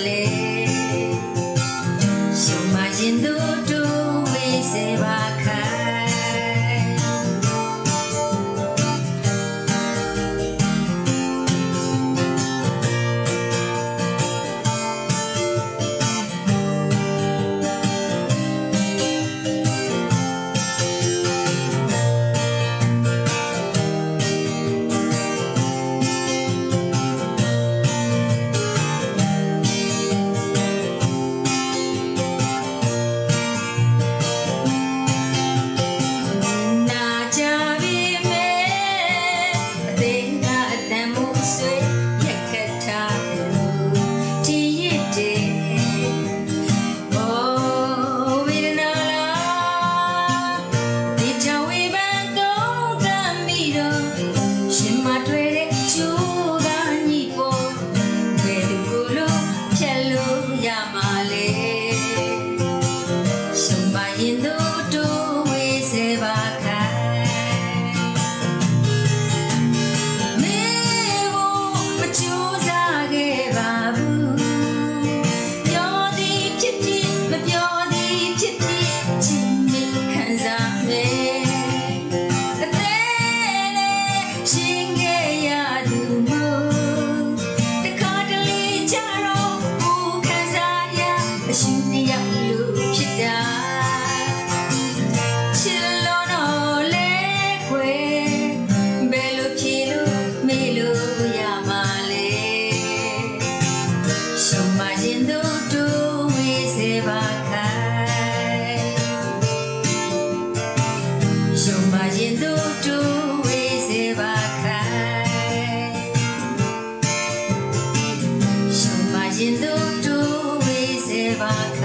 လေရှုံမရင်သူတို့ဝေးစေပါခိုင်ရင်သူတို့ဝေးစေပါခိုင်မေဖို့မကြိုးစားခဲ့ပါဘူးပြောသည်ဖြစ်ဖြစ်မပြောသည်ဖြစ်ဖြစ်ချစ်မိခံစားမယ်အသေးလေးရှင်ခဲ့ရသူမို့တခါတလေကြတော့ဘူးခံစားရအရှင်တရားလို့ဖြစ်တာရှုံမရင်သူတို့ဝေးစေပါခိုင်ရှုံမရင်သူတို့ဝေးစေပါခိုင်